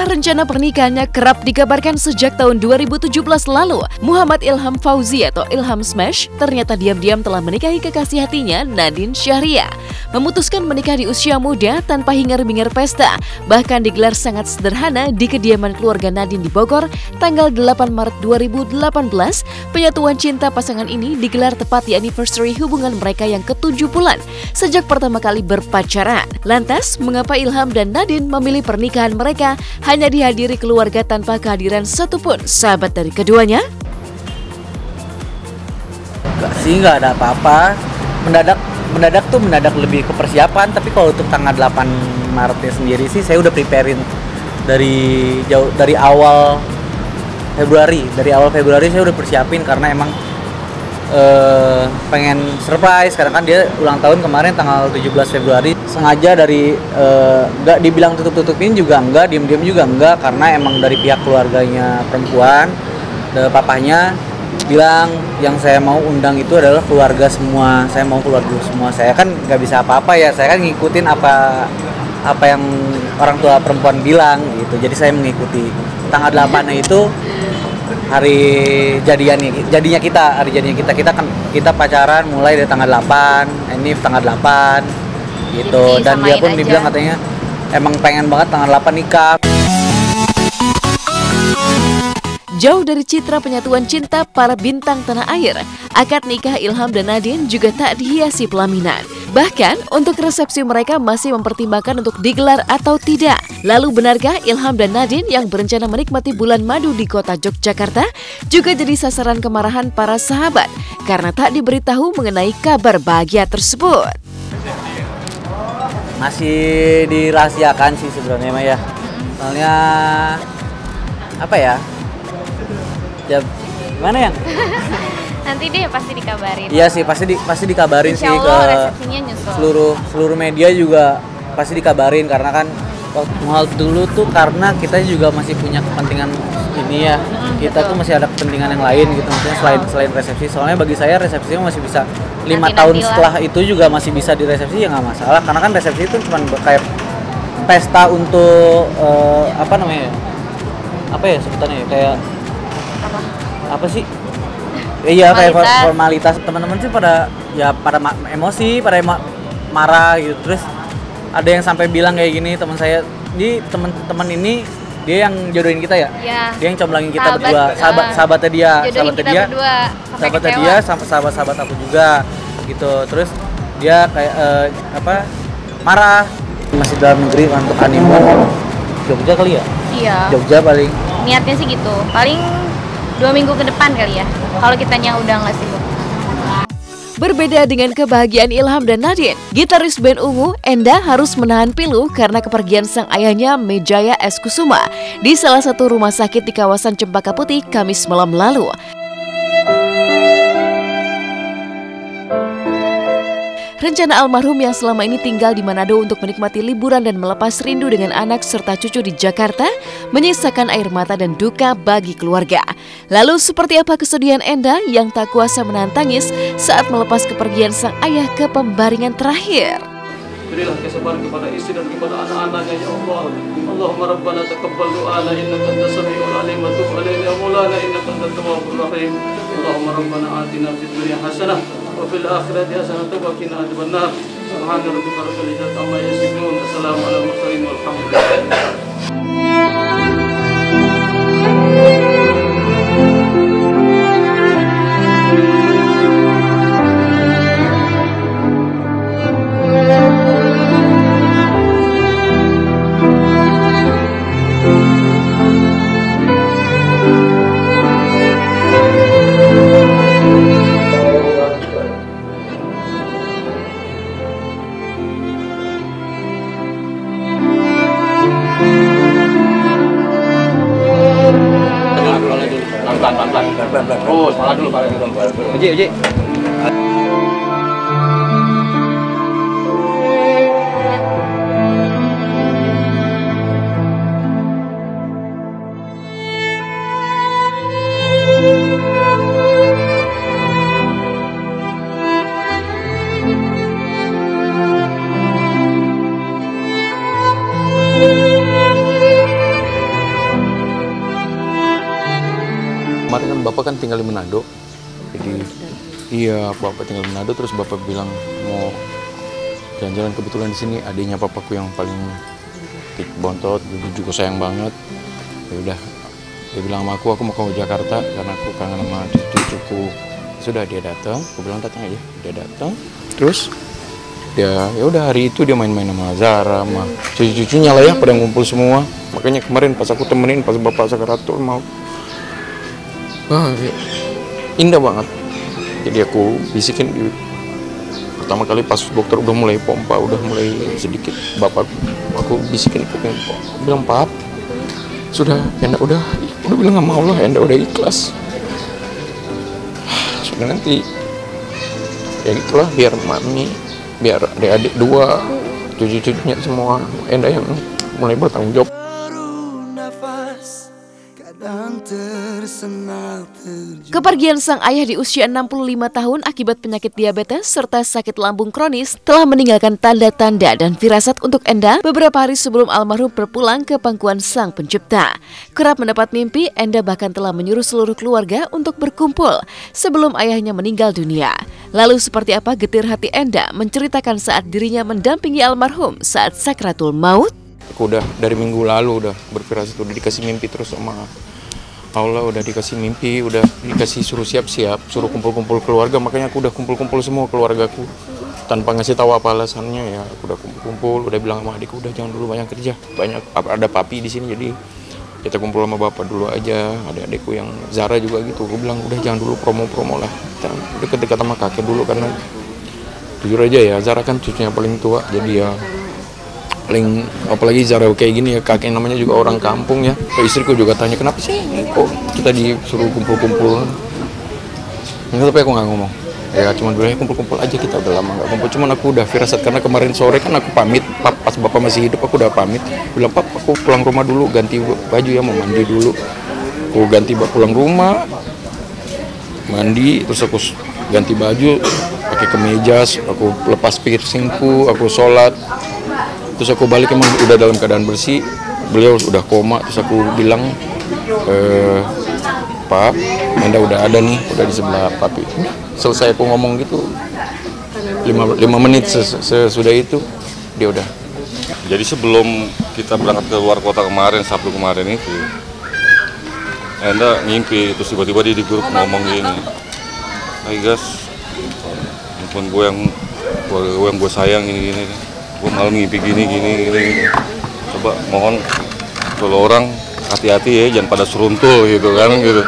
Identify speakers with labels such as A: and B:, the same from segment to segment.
A: rencana pernikahannya kerap dikabarkan sejak tahun 2017 lalu, Muhammad Ilham Fauzi atau Ilham Smash ternyata diam-diam telah menikahi kekasih hatinya Nadine Syahriah. Memutuskan menikah di usia muda tanpa hingar-bingar pesta, bahkan digelar sangat sederhana di kediaman keluarga Nadine di Bogor tanggal 8 Maret 2018. Penyatuan cinta pasangan ini digelar tepat di anniversary hubungan mereka yang ke-7 bulan sejak pertama kali berpacaran. Lantas, mengapa Ilham dan Nadine memilih pernikahan mereka hanya dihadiri keluarga tanpa kehadiran satupun sahabat dari keduanya?
B: Nggak ada apa-apa. Mendadak lebih ke persiapan, tapi kalau untuk tanggal 8 Maretnya sendiri sih saya udah preparein dari awal Februari. Dari awal Februari saya udah persiapin karena emang pengen surprise karena kan dia ulang tahun kemarin tanggal 17 Februari. Sengaja dari nggak dibilang tutup-tutupin juga enggak, diem-diem juga enggak, karena emang dari pihak keluarganya perempuan, papahnya bilang yang saya mau undang itu adalah keluarga semua. Saya mau keluarga semua. Saya kan nggak bisa apa-apa ya. Saya kan ngikutin apa yang orang tua perempuan bilang gitu. Jadi saya mengikuti. Tanggal 8-nya itu hari jadinya kita. Kita pacaran mulai dari tanggal 8. Ini tanggal 8 gitu. Dan dia pun dibilang katanya emang pengen banget tanggal 8 nikah.
A: Jauh dari citra penyatuan cinta para bintang tanah air, akad nikah Ilham dan Nadine juga tak dihiasi pelaminan. Bahkan, untuk resepsi mereka masih mempertimbangkan untuk digelar atau tidak. Lalu benarkah Ilham dan Nadine yang berencana menikmati bulan madu di kota Yogyakarta juga jadi sasaran kemarahan para sahabat karena tak diberitahu mengenai kabar bahagia tersebut?
B: Masih dirahasiakan sih sebenarnya Maya ya. Soalnya apa ya? Ya gimana ya?
C: Nanti deh pasti dikabarin.
B: Iya sih, pasti dikabarin sih ke seluruh media juga pasti dikabarin karena kan hal dulu tuh karena kita juga masih punya kepentingan ini ya. Kita tuh masih ada kepentingan yang lain gitu, maksudnya selain resepsi. Soalnya bagi saya resepsinya masih bisa 5 tahun setelah itu juga masih bisa diresepsi, ya nggak masalah karena kan resepsi itu cuma kayak pesta untuk apa namanya ya? Apa ya sebutannya ya? Kayak apa sih? Iya kayak formalitas. Teman-teman sih pada emosi, marah gitu. Terus ada yang sampai bilang kayak gini, teman saya, ini teman-teman ini dia yang jodohin kita ya? Iya. Dia yang comblangin kita berdua, sahabatnya dia, sama sahabat aku juga gitu. Terus dia kayak marah. Masih dalam negeri untuk honeymoon Jogja kali ya? Iya. Jogja paling.
C: Niatnya sih gitu. Paling 2 minggu ke depan kali ya, kalau kitanya udah nggak sibuk.
A: Berbeda dengan kebahagiaan Ilham dan Nadine, gitaris band Ungu, Enda harus menahan pilu karena kepergian sang ayahnya Mejaya S. Kusuma di salah satu rumah sakit di kawasan Cempaka Putih Kamis malam lalu. Rencana almarhum yang selama ini tinggal di Manado untuk menikmati liburan dan melepas rindu dengan anak serta cucu di Jakarta menyisakan air mata dan duka bagi keluarga. Lalu seperti apa kesedihan Enda yang tak kuasa menahan tangis saat melepas kepergian sang ayah ke pembaringan terakhir?
D: Berilah kesabaran kepada istri dan kepada anak-anaknya ya Allah. Allahumma rabbana taqabbal du'ana innaka antas samiul alim wa tub alaina ya maulana innaka antat tawwabur rahim. Allahumma rabbana atina fid dunya hasanah wa fil akhirati hasanah wa qina adzabannar. Subhana rabbika rabbil izzati amma yasifun. Wassalamu ala mursalin walhamdulillah. Pelan-pelan. Oh, pala dulu. Uji.
E: kemarin kan bapak kan tinggal di Manado, jadi iya bapak tinggal di Manado, terus bapak bilang mau jalan-jalan, kebetulan di sini adiknya papaku yang paling bontot, dulu juga sayang banget. Ya udah, dia bilang sama aku mau ke Jakarta karena aku kangen sama cucuku. Sudah dia datang, aku bilang datang aja, dia datang, terus ya udah hari itu dia main-main sama Zara, sama cucu-cucunya lah ya, pada ngumpul semua. Makanya kemarin pas aku temenin pas bapak sakaratul mau, wah indah banget. Jadi aku bisikin pertama kali pas dokter udah mulai pompa, udah mulai sedikit, bapak aku bisikin kuping, bilang pap sudah, Enda udah bilang sama Allah, Enda udah ikhlas. Sudah nanti ya gitulah, biar mami, biar adik-adik dua, cucu-cucunya semua, Enda yang mulai bertanggung jawab.
A: Kepergian sang ayah di usia 65 tahun akibat penyakit diabetes serta sakit lambung kronis telah meninggalkan tanda-tanda dan firasat untuk Enda beberapa hari sebelum almarhum berpulang ke pangkuan Sang Pencipta. Kerap mendapat mimpi, Enda bahkan telah menyuruh seluruh keluarga untuk berkumpul sebelum ayahnya meninggal dunia. Lalu seperti apa getir hati Enda menceritakan saat dirinya mendampingi almarhum saat sakratul maut?
E: Aku udah dari minggu lalu udah berfirasat, udah dikasih mimpi terus sama Allah, udah dikasih mimpi, udah dikasih suruh siap-siap, suruh kumpul-kumpul keluarga. Makanya aku udah kumpul-kumpul semua keluargaku tanpa ngasih tahu apa alasannya. Ya aku udah kumpul-kumpul, udah bilang sama adikku udah jangan dulu banyak kerja, banyak ada papi di sini, jadi kita kumpul sama bapak dulu aja. Ada adikku yang Zara juga gitu, aku bilang udah jangan dulu promo-promo lah, kita deket-deket sama kakek dulu, karena jujur aja ya Zara kan cucunya paling tua, jadi ya paling, apalagi Zara kayak gini ya, kakek namanya juga orang kampung ya. Istriku juga tanya kenapa sih kok kita disuruh kumpul-kumpul. Enggak, tapi aku nggak ngomong. Ya cuma bilang kumpul-kumpul aja, kita udah lama nggak kumpul. Cuman aku udah firasat karena kemarin sore kan aku pamit, pas bapak masih hidup aku udah pamit. Bilang pap aku pulang rumah dulu, ganti baju ya, mau mandi dulu. Aku ganti pulang rumah, mandi, terus aku ganti baju, pakai kemeja, aku lepas piercingku, aku sholat. Terus aku balik emang udah dalam keadaan bersih, beliau udah koma. Terus aku bilang, Pak, Enda udah ada nih, udah di sebelah papi. Selesai aku ngomong gitu, 5 menit sesudah itu, dia udah.
F: Jadi sebelum kita berangkat ke luar kota kemarin, Sabtu kemarin itu, Enda ngimpi, terus tiba-tiba dia di grup ngomong gini, hai guys, ampun gue yang gue sayang gini. Gue malam ngimpi gini. Coba mohon kalau orang hati-hati ya, jangan pada seruntul gitu kan gitu.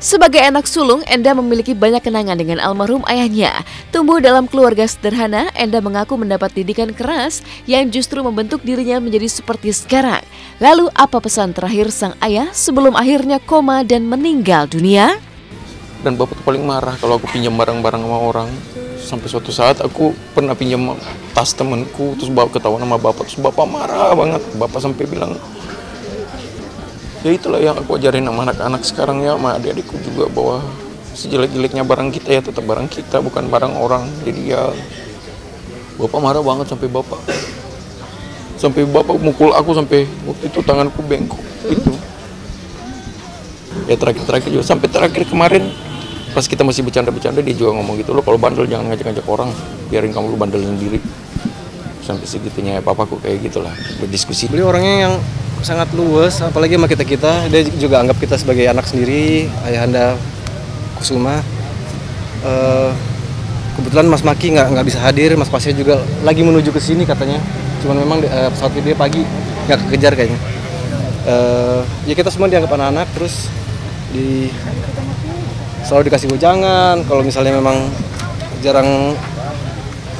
A: Sebagai anak sulung, Enda memiliki banyak kenangan dengan almarhum ayahnya. Tumbuh dalam keluarga sederhana, Enda mengaku mendapat didikan keras yang justru membentuk dirinya menjadi seperti sekarang. Lalu apa pesan terakhir sang ayah sebelum akhirnya koma dan meninggal dunia?
E: Dan bapak tuh paling marah kalau aku pinjam barang-barang sama orang. Sampai suatu saat aku pernah pinjam tas temenku, terus bawa ketahuan sama bapak, terus bapak marah banget. Bapak sampai bilang, ya itulah yang aku ajarin sama anak-anak sekarang ya, sama adik-adikku juga, bahwa sejelek-jeleknya barang kita ya tetap barang kita, bukan barang orang. Jadi ya bapak marah banget, sampai bapak mukul aku, sampai waktu itu tanganku bengkok gitu. Ya terakhir juga, sampai terakhir kemarin pas kita masih bercanda-bercanda, dia juga ngomong gitu, lo kalau bandel jangan ngajak-ngajak orang, biarin kamu lu bandel sendiri. Sampai segitunya ya papaku kayak gitulah, berdiskusi.
G: Beliau orangnya yang sangat luwes, apalagi sama kita-kita. Dia juga anggap kita sebagai anak sendiri, ayahanda Kusuma. Kebetulan Mas Maki nggak bisa hadir, Mas Pasya juga lagi menuju ke sini katanya. Cuman memang pesawat dia pagi nggak kekejar kayaknya. Ya kita semua dianggap anak-anak, terus selalu dikasih wejangan. Kalau misalnya memang jarang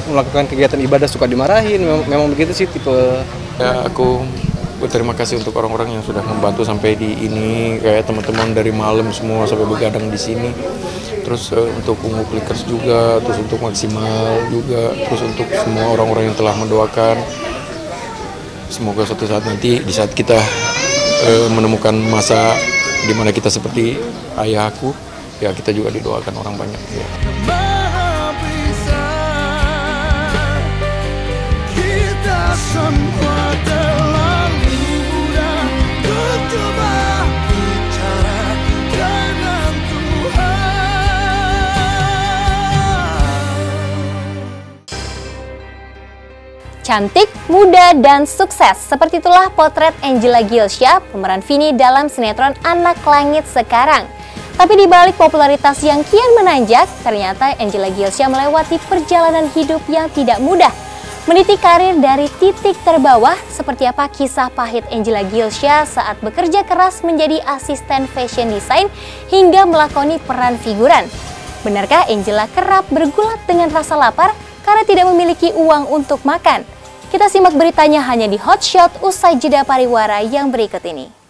G: melakukan kegiatan ibadah suka dimarahin. Memang begitu sih tipe.
E: Ya, aku berterima kasih untuk orang-orang yang sudah membantu sampai di ini, kayak teman-teman dari malam semua sampai begadang di sini. Terus untuk Ungu Clickers juga, terus untuk Maksimal juga, terus untuk semua orang-orang yang telah mendoakan. Semoga suatu saat nanti di saat kita menemukan masa di mana kita seperti ayahku, ya kita juga didoakan orang banyak. Ya. Kita semua terlalu mudah bertobat.
H: Cantik, muda, dan sukses. Seperti itulah potret Angela Gilsya, pemeran Vini dalam sinetron Anak Langit Sekarang. Tapi di balik popularitas yang kian menanjak, ternyata Angela Gilsya melewati perjalanan hidup yang tidak mudah. Meniti karir dari titik terbawah, seperti apa kisah pahit Angela Gilsya saat bekerja keras menjadi asisten fashion design hingga melakoni peran figuran. Benarkah Angela kerap bergulat dengan rasa lapar karena tidak memiliki uang untuk makan? Kita simak beritanya hanya di Hot Shot usai jeda pariwara yang berikut ini.